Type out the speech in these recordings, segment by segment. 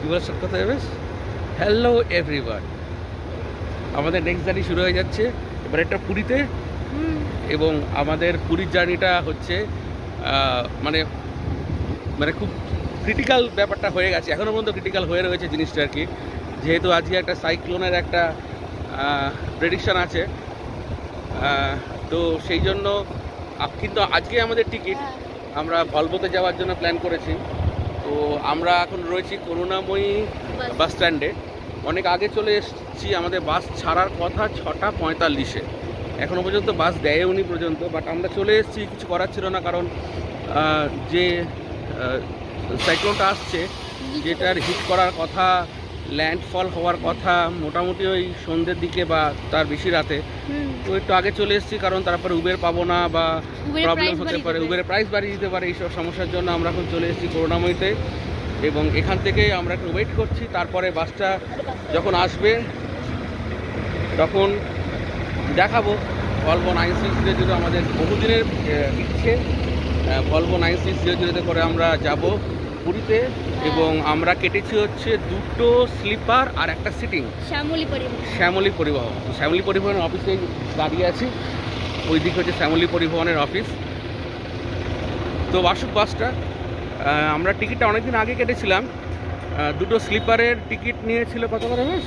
বলার সাথে কথা হবে। হ্যালো এভরিওয়ান, আমাদের নেক্সট জার্নি শুরু হয়ে যাচ্ছে এবার একটা পুরীতে। এবং আমাদের পুরীর জার্নিটা হচ্ছে মানে মানে খুব ক্রিটিক্যাল ব্যাপারটা হয়ে গেছে, এখনও পর্যন্ত ক্রিটিক্যাল হয়ে রয়েছে জিনিসটা আর কি। যেহেতু আজকে একটা সাইক্লোনের একটা প্রেডিকশান আছে, তো সেই জন্য কিন্তু আজকে আমাদের টিকিট আমরা ভলভোতে যাওয়ার জন্য প্ল্যান করেছি। তো আমরা এখন রয়েছি করুণাময়ী বাস স্ট্যান্ডে। অনেক আগে চলে এসেছি, আমাদের বাস ছাড়ার কথা 6:45-এ, এখনও পর্যন্ত বাস দেয়নি পর্যন্ত, বাট আমরা চলে এসেছি। কিছু করার ছিল না, কারণ যে সাইক্লোনটা আসছে, যেটার হিট করার কথা, ল্যান্ডফল হওয়ার কথা মোটামুটি ওই সন্ধ্যের দিকে বা তার বেশি রাতে, তো একটু আগে চলে এসেছি। কারণ তারপরে উবের পাবো না বা প্রবলেম হতে পারে, উবেরের প্রাইস বাড়িয়ে দিতে পারে, এইসব সমস্যার জন্য আমরা এখন চলে এসেছি করুণাময়ীতে। এবং এখান থেকে আমরা একটু ওয়েট করছি, তারপরে বাসটা যখন আসবে তখন দেখাবো। ভলভো 9600 আমাদের বহুদিনের ইচ্ছে, ভলভো 9600 করে আমরা যাব পুরীতে। এবং আমরা কেটেছি হচ্ছে 2টো স্লিপার আর একটা সিটিং শ্যামলী পরিবহন। শ্যামলী পরিবহনের অফিসে দাঁড়িয়ে আছি, ওই দিকে হচ্ছে শ্যামলী পরিবহনের অফিস। তো আসুক বাসটা। আমরা টিকিটটা অনেকদিন আগে কেটেছিলাম, 2টো স্লিপারের টিকিট নিয়েছিল কত করে বেশ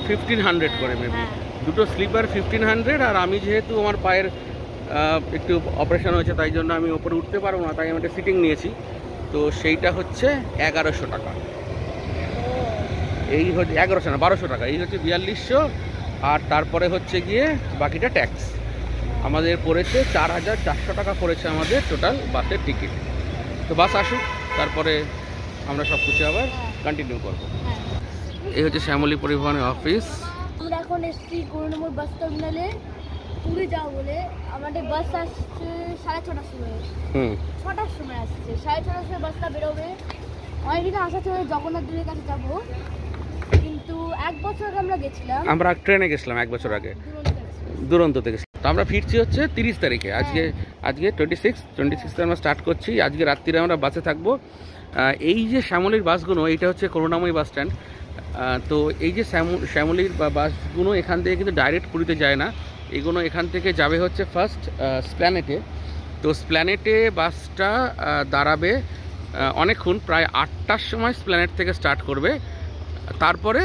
1500 করে মেবি। 2টো স্লিপার 1500, আর আমি যেহেতু আমার পায়ের একটু অপারেশন হয়েছে তাই জন্য আমি ওপরে উঠতে পারবো না, তাই আমি একটা সিটিং নিয়েছি। তো সেইটা হচ্ছে 1100 টাকা, এই হচ্ছে 1100 না 1200 টাকা, এই হচ্ছে 4200। আর তারপরে হচ্ছে গিয়ে বাকিটা ট্যাক্স আমাদের পড়েছে 4400 টাকা পড়েছে আমাদের টোটাল বাসের টিকিট। তো বাস আসুক, তারপরে আমরা সব কিছু আবার কন্টিনিউ করবো। এই হচ্ছে শ্যামলী পরিবহনের অফিস। আমরা এখন এসেছি করুণাময়ী বাস টার্মিনালে পুরী যাবো বলে। আমাদের বাস আসছে 6:30টার সময়, 6টার সময় আসছে, 6:30টার সময় বাসটা বেরোবে। অনেকদিন আশা ছিল জগন্নাথ দেবের কাছে যাবো, কিন্তু 1 বছর আগে আমরা গেছিলাম, আমরা ট্রেনে গেছিলাম 1 বছর আগে, দুরন্ত থেকে। তো আমরা ফিরছি হচ্ছে 30 তারিখে, আজকে 26 আমরা স্টার্ট করছি। আজকে রাত্রিরে আমরা বাসে থাকবো। এই যে শ্যামলীর বাসগুলো, এইটা হচ্ছে করুণাময়ী বাস স্ট্যান্ড। তো এই যে শ্যামলীর বাসগুলো এখান থেকে কিন্তু ডাইরেক্ট পুরীতে যায় না, এগুলো এখান থেকে যাবে হচ্ছে ফার্স্ট স্প্ল্যানেটে। তো স্প্ল্যানেটে বাসটা দাঁড়াবে অনেকক্ষণ, প্রায় 8টার সময় স্প্ল্যানেট থেকে স্টার্ট করবে, তারপরে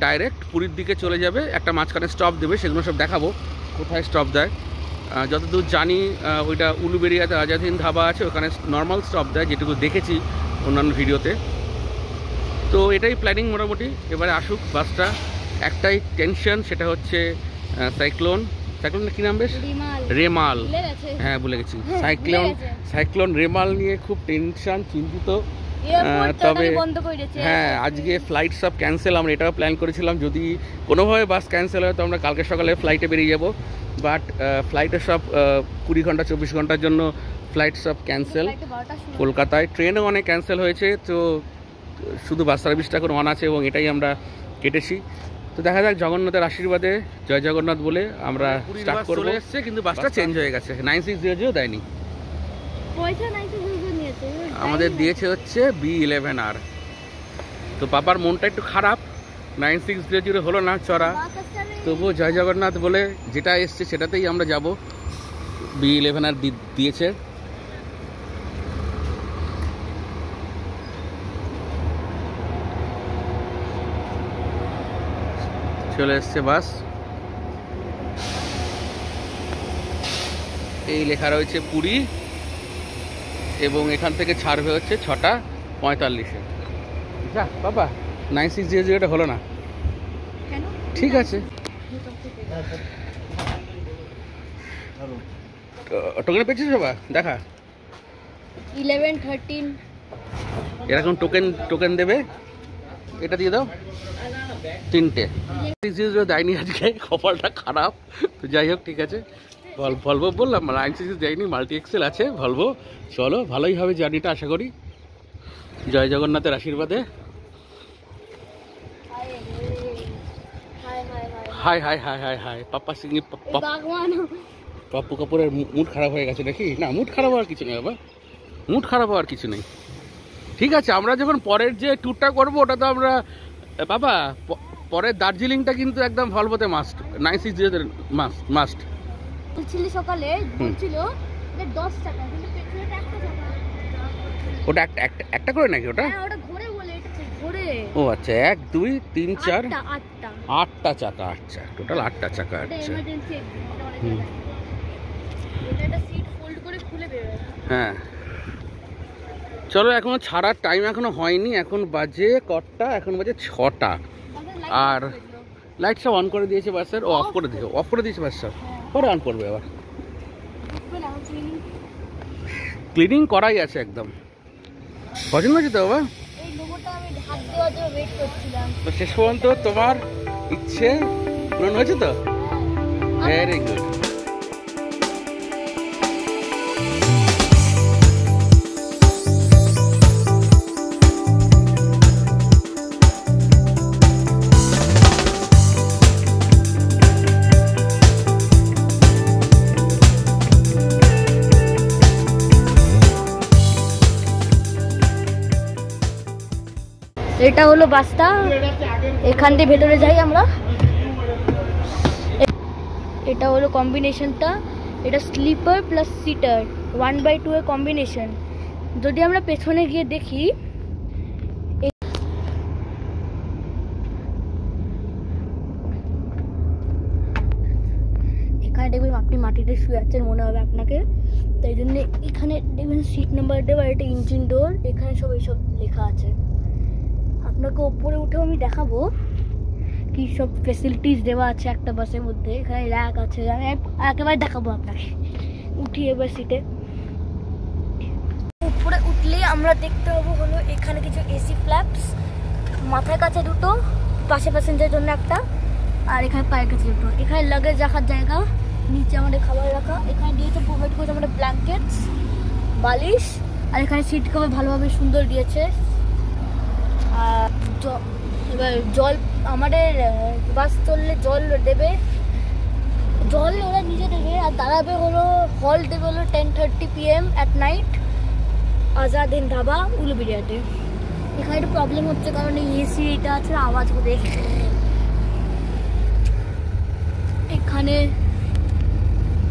ডাইরেক্ট পুরীর দিকে চলে যাবে। একটা মাঝখানে স্টপ দেবে, সেগুলো সব দেখাবো কোথায় স্টপ দেয়। যতদূর জানি ওইটা উলুবেড়িয়াতে আজাদিন ধাবা আছে, ওখানে নর্মাল স্টপ দেয়, যেটুকু দেখেছি অন্যান্য ভিডিওতে। তো এটাই প্ল্যানিং মোটামুটি। এবারে আসুক বাসটা। একটাই টেনশন, সেটা হচ্ছে সাইক্লোনের কী নাম বেশ, রেমাল। হ্যাঁ ভুলে গেছি, সাইক্লোন রেমাল নিয়ে খুব টেনশন, চিন্তিত। তবে হ্যাঁ, আজকে ফ্লাইট সব ক্যান্সেল। আমরা এটাও প্ল্যান করেছিলাম যদি কোনোভাবে বাস ক্যান্সেল হয় তো আমরা কালকে সকালে ফ্লাইটে বেরিয়ে যাব, বাট ফ্লাইটে সব 20 ঘন্টা 24 ঘন্টার জন্য ফ্লাইট সব ক্যান্সেল। কলকাতায় ট্রেনও অনেক ক্যান্সেল হয়েছে, তো শুধু বাস সার্ভিসটা এখন অন আছে এবং এটাই আমরা কেটেছি। তো দেখা যাক, জগন্নাথের আশীর্বাদে জয় জগন্নাথ বলে আমরা স্টার্ট করবো। এসছে কিন্তু বাসটা চেঞ্জ হয়ে গেছে, 9600 দেয়নি, আমাদের দিয়েছে হচ্ছে B11R। তো পাপার মনটা একটু খারাপ, 9600 হলো না চড়া, তবুও জয় জগন্নাথ বলে যেটা এসছে সেটাতেই আমরা যাব। B11R দিয়েছে। চলে এসছে বাস, এই লেখা রয়েছে পুরী, এবং এখান থেকে ছাড়বে হচ্ছে 6:45-এ। যা বাবা, 9600 হলো না, ঠিক আছে। টোকেন পেয়েছিস বাবা? দেখা 11, 13 এরকম টোকেন দেবে, এটা দিয়ে দাও 3টে। 9600 দেয়নি আজকে, কপালটা খারাপ। তো যাই হোক, ঠিক আছে। ভলভো বললাম, 9600 দেয়নি, মাল্টি এক্সেল আছে ভলভো। চলো, ভালোই হবে জার্নিটা আশা করি, জয় জগন্নাথের আশীর্বাদে। Hi hi hi hi hi Pappa Singh, Pappu কাপুরের মুড খারাপ হয়ে গেছে নাকি? না, মুড খারাপ হওয়ার কিছু নেই বাবা, মুড খারাপ হওয়ার কিছু নেই। ঠিক আছে, আমরা যখন পরের যে ট্যুরটা করবো ওটা তো আমরা বাবা পরের দার্জিলিংটা কিন্তু একদম ভলভোতে মাস্ট, 960 মাস্ট। বলছিলি সকালে বলছিল যে 10 টাকা, কিন্তু পেট্রোলটা 1 টাকা। ওটা একটা করে নাকি ওটা? হ্যাঁ ওটা ঘুরে বলে, ঘুরে। ও আচ্ছা, 1 2 3 4 8টা চাকা। আচ্ছা, টোটাল 8টা চাকা। আচ্ছা এমার্জেন্সি এটা সিট ফোল্ড করে খুলে বেরোয়। হ্যাঁ চলো, এখনো ছাড়ার টাইম এখনো হয়নি। এখন বাজে কটা? এখন বাজে 6টা। আর লাইট সব অন করে দিয়েছে বাসের, ও অফ করে দিয়েছে বাসটা, পরে অন করবে আবার। ক্লিনিং করাই আছে একদম। পছন্দ হয়েছে তো বাবা? এই লোগোটা আমি ঢাক দেওয়ার জন্য ওয়েট করছিলাম। তো শেষ পর্যন্ত তোমার ইচ্ছে পূরণ হয়েছে তো? Very good. এটা হলো বাসটা, এখান দিয়ে ভেতরে যাই আমরা। এটা হলো কম্বিনেশনটা, এটা স্লিপার প্লাস সিটার 1/2 এর কম্বিনেশন। যদি আমরা পেছনে গিয়ে দেখি, এখানে দেখবেন আপনি মাটিতে শুয়ে আছেন মনে হবে আপনাকে, তাই জন্য এখানে দেখবেন সিট নাম্বার দেওয়া, এটা ইঞ্জিন ডোর, এখানে সব এইসব লেখা আছে। আপনাকে ওপরে উঠেও আমি দেখাবো কি সব ফেসিলিটিস দেওয়া আছে একটা বাসের মধ্যে। এখানে র্যাক আছে, আমি একেবারে দেখাবো আপনাকে। উঠি এবার সিটে। উপরে উঠলে আমরা দেখতে পাবো হলো এখানে কিছু এসি ফ্ল্যাপস, মাথার কাছে দুটো, পাশে প্যাসেঞ্জারের জন্য একটা, আর এখানে পায়ের কাছে দুটো। এখানে লাগেজ রাখার জায়গা, নিচে আমাদের খাবার রাখা, এখানে দিয়েছে প্রোভাইড করেছে আমাদের ব্ল্যাঙ্কেটস, বালিশ, আর এখানে সিট কভার ভালোভাবে সুন্দর দিয়েছে। আর এবার জল, আমাদের বাস চললে জল দেবে, জল ওরা নিজে দেবে। আর দাঁড়াবে হলো, হল দেবে হলো 10:30 PM at night, Azad Hind dhaba, উলুবেড়িয়াতে। এখানে একটু প্রবলেম হচ্ছে কারণ এই এসি এটা আছে, আওয়াজ করে।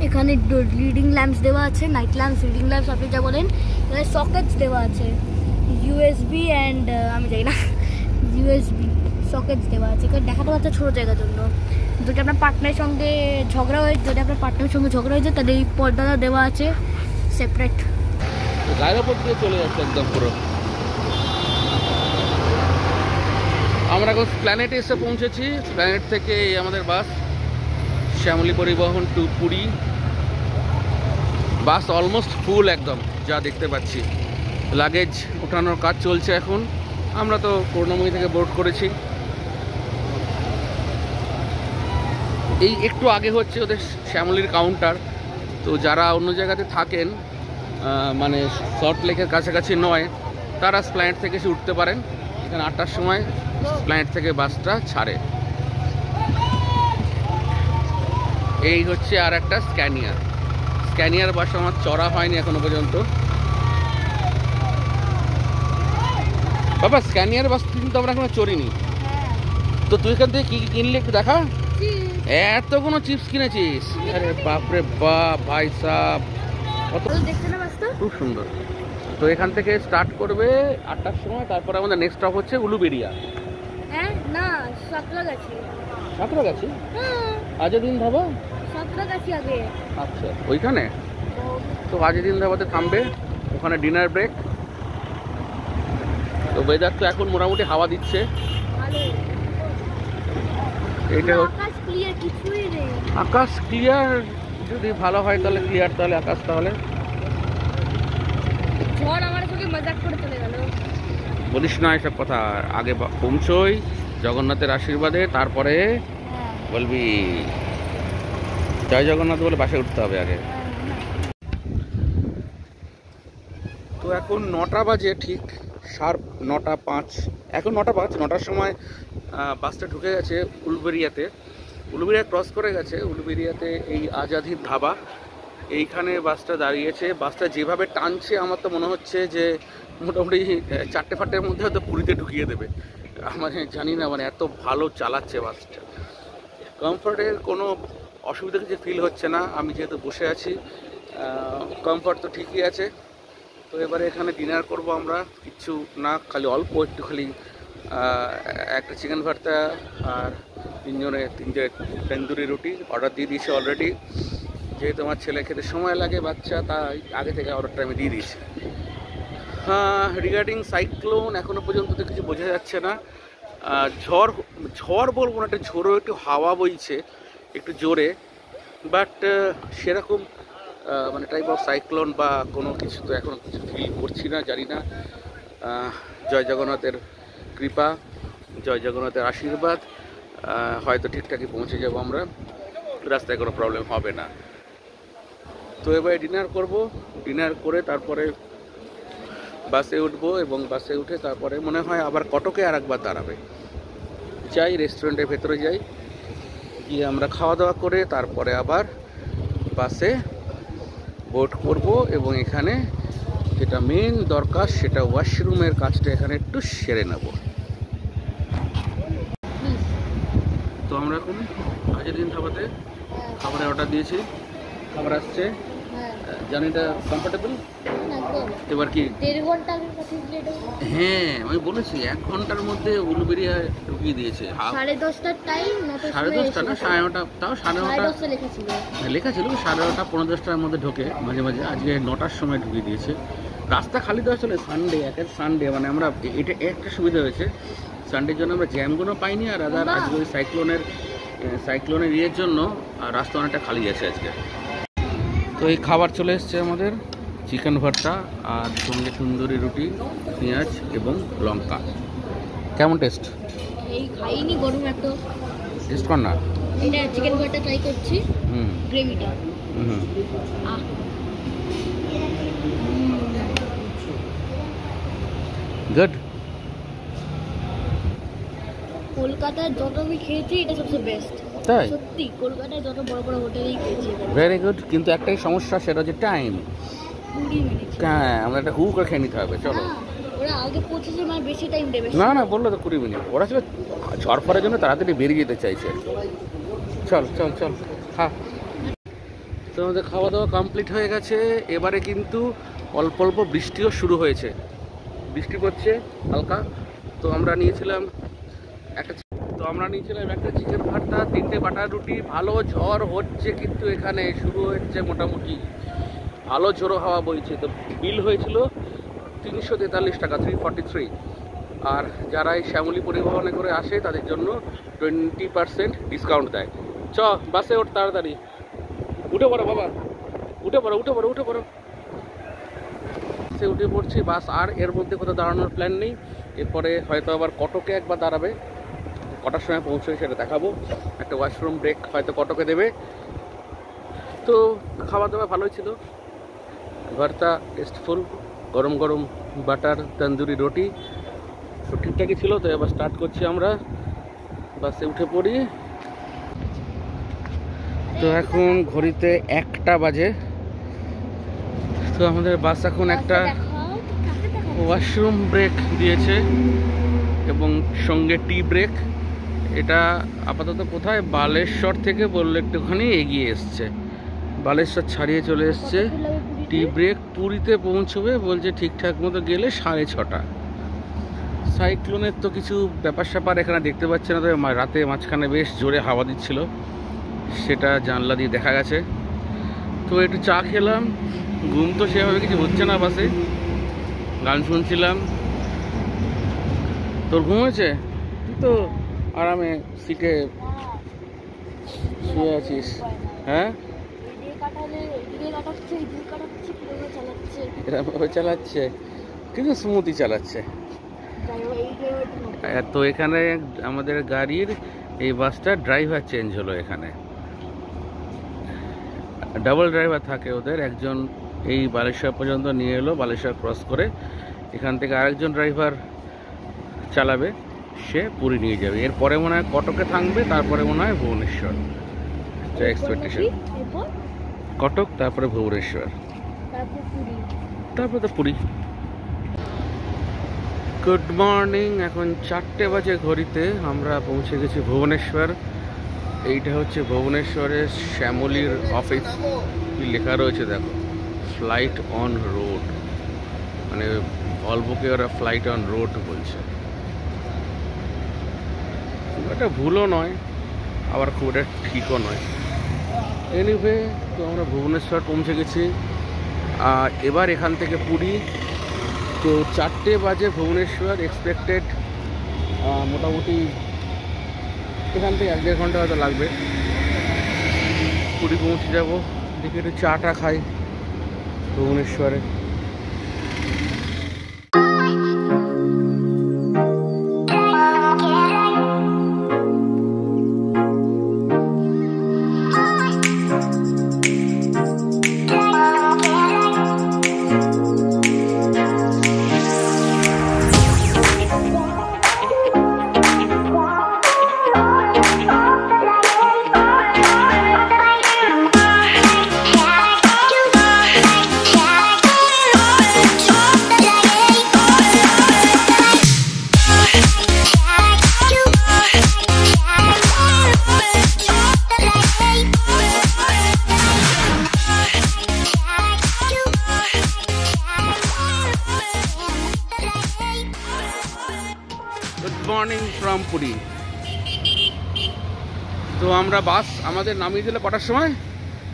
এখানে রিডিং ল্যাম্পস দেওয়া আছে, নাইট ল্যাম্পস, রিডিং ল্যাম্পস আপনি যা বলেন। এখানে সকেটস দেওয়া আছে, ইউএসবি অ্যান্ড আমি জানি না, ইউএসবি সকেটস দেওয়া আছে। এখানে দেখাতে পাচ্ছে ছোটো জায়গার জন্য। যদি আপনার পার্টনারের সঙ্গে ঝগড়া হয়ে যায় তাহলে এই পর্দাটা দেওয়া আছে সেপারেট। গায়ের ওপর দিয়ে চলে যাচ্ছে একদম পুরো। আমরা এখন প্ল্যানেটে এসে পৌঁছেছি। প্ল্যানেট থেকে আমাদের বাস শ্যামলী পরিবহন টু পুরী। বাস অলমোস্ট ফুল একদম, যা দেখতে পাচ্ছি। লাগেজ ওঠানোর কাজ চলছে এখন। আমরা তো করুণাময়ী থেকে বোর্ড করেছি। এই একটু আগে হচ্ছে ওদের শ্যামলীর কাউন্টার। তো যারা অন্য জায়গাতে থাকেন, মানে সল্ট লেকের কাছাকাছি নয়, তারা প্ল্যানেট থেকে এসে উঠতে পারেন। এখানে 8টার সময় প্ল্যানেট থেকে বাসটা ছাড়ে। এই হচ্ছে আর একটা স্ক্যানিয়ার বাস আমার চড়া হয়নি এখনো পর্যন্ত। বাবা স্ক্যানিয়ার বাস কিন্তু আমরা এখনো চড়িনি। তো তুই এখান থেকে কি কি কিনলি একটু দেখা। এতগুলো চিপস কিনেছিস? আরে বাপরে বাপ, ভাই সাহ, কত খুব সুন্দর। তো এখান থেকে স্টার্ট করবে 8টার সময়, তারপরে আমাদের নেক্সট স্টপ হচ্ছে উলুবেড়িয়া। না, সাঁতরাগাছি। সাঁতরাগাছি? আজাদিন ধাবা। সাঁতরাগাছি আগে। আচ্ছা, ওইখানে তো আজাদিন ধাবাতে থামবে, ওখানে ডিনার ব্রেক। তো ওয়েদার তো এখন মোটামুটি হাওয়া দিচ্ছে। এইটা আকাশ ক্লিয়ার, যদি ভালো হয় তাহলে ক্লিয়ার, তাহলে আকাশ, তাহলে ঝড় আমার সঙ্গে মজাক করে চলে গেল। বলিস না এসব কথা, আগে পৌঁছই জগন্নাথের আশীর্বাদে, তারপরে বলবি জয় জগন্নাথ বলে বাসে উঠতে হবে আগে। তো এখন 9টা বাজে, ঠিক শার্প 9:05। এখন 9:05, 9টার সময় বাসটা ঢুকে গেছে উলুবেড়িয়া ক্রস করে গেছে। উলুবেড়িয়াতে এই আজাদ হিন্দ ধাবা, এইখানে বাসটা দাঁড়িয়েছে। বাসটা যেভাবে টানছে আমার তো মনে হচ্ছে যে মোটামুটি 4টে-5টের মধ্যে হয়তো পুরীতে ঢুকিয়ে দেবে। মানে জানি না, মানে এত ভালো চালাচ্ছে বাসটা। কমফর্টের কোনো অসুবিধা কিছু ফিল হচ্ছে না। আমি যেহেতু বসে আছি, কমফর্ট তো ঠিকই আছে। তো এবারে এখানে ডিনার করব আমরা, কিচ্ছু না, খালি অল্প একটু, খালি একটা চিকেন ভর্তা আর 3টে তন্দুরি রুটি অর্ডার দিয়ে দিয়েছি অলরেডি। যেহেতু আমার ছেলে খেতে সময় লাগে, বাচ্চা, তাই আগে থেকে অর্ডারটা আমি দিয়ে দিয়েছি। রিগার্ডিং সাইক্লোন এখনও পর্যন্ত তো কিছু বোঝা যাচ্ছে না। ঝড় বলবো না, একটা ঝোড়ো একটু হাওয়া বইছে একটু জোরে, বাট সেরকম মানে টাইপ অফ সাইক্লোন বা কোনো কিছু তো এখন কিছু ফিল করছি না, জানি না। জয় জগন্নাথের কৃপা, জয় জগন্নাথের আশীর্বাদ, হয়তো ঠিকঠাকই পৌঁছে যাব আমরা, রাস্তায় কোনো প্রবলেম হবে না। তো এবারে ডিনার করব, ডিনার করে তারপরে বাসে উঠবো, এবং বাসে উঠে তারপরে মনে হয় আবার কটকে আর একবার দাঁড়াবে। যাই রেস্টুরেন্টের ভেতরে যাই, গিয়ে আমরা খাওয়া দাওয়া করে তারপরে আবার বাসে বোট করব, এবং এখানে যেটা মেন দরকার সেটা ওয়াশরুমের কাজটা এখানে একটু সেরে নেব। তো আমরা এখন আজিদিন ধাবাতে খাবারের অর্ডার দিয়েছি, খাবার আসছে। জানি এটা কমফোর্টেবল এবার কি 1.5 ঘন্টা হ্যাঁ আমি বলেছি 1 ঘন্টার মধ্যে উলুবেরিয়া ঢুকিয়ে দিয়েছে। 10:30টার টাইম, 10:30টা না 9:30, তাও 9:30 লেখা ছিল 9:30 10:10টার মধ্যে ঢোকে মাঝে মাঝে। আজকে 9টার সময় ঢুকিয়ে দিয়েছে। রাস্তা খালি দেওয়া চলে সানডে, একের সানডে, মানে আমরা এটা একটা সুবিধা হয়েছে, সানডের জন্য আমরা জ্যামগুলো পাইনি। আর আজকে ওই সাইক্লোনের ইয়ের জন্য রাস্তা অনেকটা খালি আছে আজকে। তো এই খাবার চলে এসছে আমাদের, চিকেন ভর্তা আর সঙ্গে তন্দুরি রুটি, পেঁয়াজ এবং লঙ্কা। কেমন টেস্ট? এই খাইনি, গরম এত। টেস্ট কর না। এটা চিকেন ভর্তা ট্রাই করছি, গ্রেভিটা। গুড। কলকাতায় যত আমি খেয়েছি এটা সবচেয়ে বেস্ট। তাই? সত্যি কলকাতায় যত বড় বড় হোটেলেই খেয়েছি। ভেরি গুড, কিন্তু একটাই সমস্যা, সেটা হচ্ছে টাইম। 20 মিনিট। হ্যাঁ, আমরা একটা হু করে খেয়ে নিতে হবে। চলো। ওরা আগে পৌঁছেছে, মানে বেশি টাইম দেবে না না, বললো তো 20 মিনিট। ওরা ছিল ঝড়ফড়ের জন্য তাড়াতাড়ি বেরিয়ে যেতে চাইছে। চল চল চল, হ্যাঁ। তো আমাদের খাওয়া দাওয়া কমপ্লিট হয়ে গেছে। এবারে কিন্তু অল্প অল্প বৃষ্টিও শুরু হয়েছে, বৃষ্টি পড়ছে হালকা। তো আমরা নিয়েছিলাম একটা চিকেন ভর্তা, 3টে বাটার রুটি। ভালো ঝড় হচ্ছে কিন্তু এখানে শুরু হচ্ছে, মোটামুটি ভালো ঝোড়ো হাওয়া বইছে। তো বিল হয়েছিল 343 টাকা, 343। আর যারা এই শ্যামলী পরিবহনে করে আসে তাদের জন্য 20% ডিসকাউন্ট দেয়। চ বাসে ওঠ, তাড়াতাড়ি উঠে পড়ো বাবা, উঠে পড়ো উঠে পড়ো উঠে পড়ো। বাসে উঠে পড়ছি। বাস আর এর মধ্যে কোথাও দাঁড়ানোর প্ল্যান নেই। এরপরে হয়তো আবার কটকে একবার দাঁড়াবে, কটার সময় পৌঁছবে সেটা দেখাবো। একটা ওয়াশরুম ব্রেক হয়তো কটকে দেবে। তো খাওয়া দাওয়া ভালোই ছিল, ভর্তা টেস্টফুল, গরম গরম বাটার তন্দুরি রুটি সব ঠিকঠাকই ছিল। তো এবার স্টার্ট করছি আমরা, বাসে উঠে পড়ি। তো এখন ঘড়িতে 1টা বাজে। তো আমাদের বাস এখন একটা ওয়াশরুম ব্রেক দিয়েছে এবং সঙ্গে টি ব্রেক। এটা আপাতত কোথায়, বালেশ্বর থেকে বললে একটুখানি এগিয়ে এসছে, বালেশ্বর ছাড়িয়ে চলে এসছে। টি ব্রেক পুরীতে পৌঁছবে বলছে ঠিকঠাক মতো গেলে 6:30। সাইক্লোনের তো কিছু ব্যাপার স্যাপার এখানে দেখতে পাচ্ছে না, তবে রাতে মাঝখানে বেশ জোরে হাওয়া দিচ্ছিল, সেটা জানলা দিয়ে দেখা গেছে। তো একটু চা খেলাম, ঘুম তো সেভাবে কিছু হচ্ছে না, বাসে গান শুনছিলাম। তোর ঘুম হয়েছে? তুই তো আরামে সিটে শুয়ে আছিস। হ্যাঁ, এরকমভাবে চালাচ্ছে, কিন্তু স্মুথই চালাচ্ছে। তো এখানে আমাদের গাড়ির এই বাসটা ড্রাইভার চেঞ্জ হলো। এখানে ডাবল ড্রাইভার থাকে ওদের, একজন এই বালেশ্বর পর্যন্ত নিয়ে এলো, বালেশ্বর ক্রস করে এখান থেকে আরেকজন ড্রাইভার চালাবে, সে পুরী নিয়ে যাবে। এরপরে মনে হয় কটকে থাকবে, তারপরে মনে হয় ভুবনেশ্বর। এক্সপেকটেশন কটক, তারপরে ভুবনেশ্বর, তারপর পুরী। তারপরে তো পুরী। গুড মর্নিং, এখন 4টে বাজে ঘড়িতে। আমরা পৌঁছে গেছি ভুবনেশ্বর। এইটা হচ্ছে ভুবনেশ্বরের শ্যামলীর অফিস। কি লেখা রয়েছে দেখো, ফ্লাইট অন রোড, মানে ভলভোকে ওরা ফ্লাইট অন রোড বলছে। খুব একটা ভুলও নয়, আবার খুব একটা ঠিকও নয়। এনিওয়ে, তো আমরা ভুবনেশ্বর পৌঁছে গেছি। আর এবার এখান থেকে পুরী। তো 4টে বাজে ভুবনেশ্বর, এক্সপেক্টেড মোটামুটি এখান থেকে 1-1.5 ঘন্টা হয়তো লাগবে। পুরী পৌঁছে যাবো। দেখি একটু চাটা খাই ভুবনেশ্বরে। Good morning from Puri. তো আমরা বাস আমাদের নামিয়ে দিলে কটার সময়?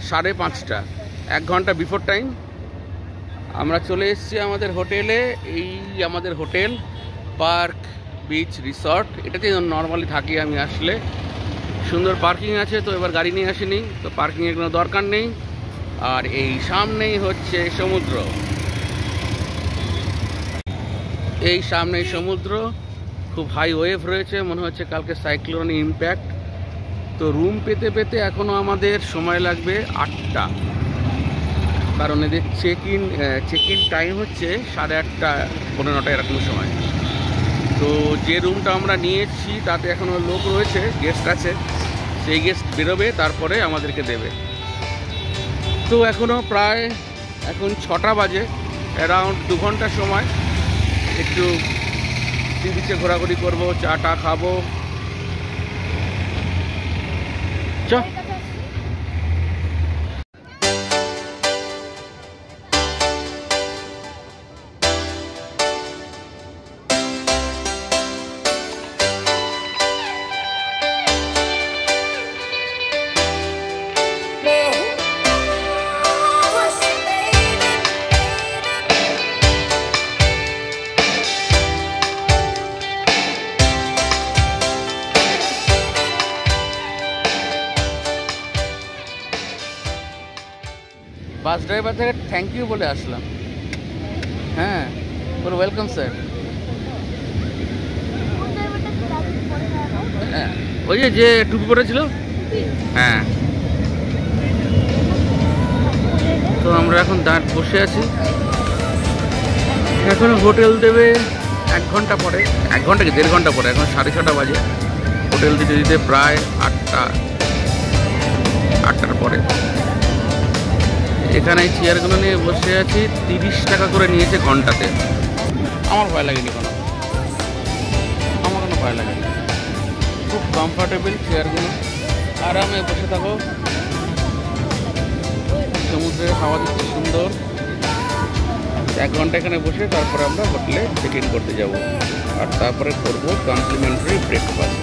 5:30, 1 ঘন্টা বিফোর টাইম। আমরা চলে এসেছি আমাদের হোটেলে। এই আমাদের হোটেল পার্ক বিচ রিসর্ট। এটাতে নর্মালি থাকি আমি আসলে। সুন্দর পার্কিং আছে, তো এবার গাড়ি নিয়ে আসিনি, তো পার্কিংয়ের কোনো দরকার নেই। আর এই সামনেই হচ্ছে সমুদ্র, এই সামনেই সমুদ্র। খুব হাই ওয়েভ রয়েছে, মনে হচ্ছে কালকে সাইক্লোন ইম্প্যাক্ট। তো রুম পেতে পেতে এখনও আমাদের সময় লাগবে 8টা, কারণ এদের চেক ইন টাইম হচ্ছে 8:30, 9:15 এরকম সময়। তো যে রুমটা আমরা নিয়েছি তাতে এখনও লোক রয়েছে, গেস্ট আছে। সেই গেস্ট বেরোবে, তারপরে আমাদেরকে দেবে। তো এখনও প্রায় এখন 6টা বাজে, অ্যারাউন্ড 2 ঘন্টা সময়। একটু সি বিচে ঘোরাঘুরি করবো, চাটা খাবো। চ বাস ড্রাইভার থেকে থ্যাংক ইউ বলে আসলাম। হ্যাঁ, বলো ওয়েলকাম স্যার। হ্যাঁ, ওই যে টুপি পরেছিল। হ্যাঁ, তো আমরা এখন বসে আছি। এখন হোটেল দেবে 1 ঘন্টা পরে, 1 ঘন্টা কি 1.5 ঘন্টা পরে। এখন 6:30 বাজে। হোটেল দিতে দিতে প্রায় 8টার পরে। এখানে এই চেয়ারগুলো নিয়ে বসে আছি। 30 টাকা করে নিয়েছে ঘন্টাতে। আমার ভয় লাগেনি কোনো, আমার কোনো ভয় লাগেনি। খুব কমফর্টেবল চেয়ারগুলো, আরামে বসে থাকো। সমুদ্রের হাওয়া দিচ্ছে সুন্দর। 1 ঘন্টা এখানে বসে তারপরে আমরা হোটেলে চেক ইন করতে যাব। আর তারপরে করবো কমপ্লিমেন্টারি ব্রেকফাস্ট।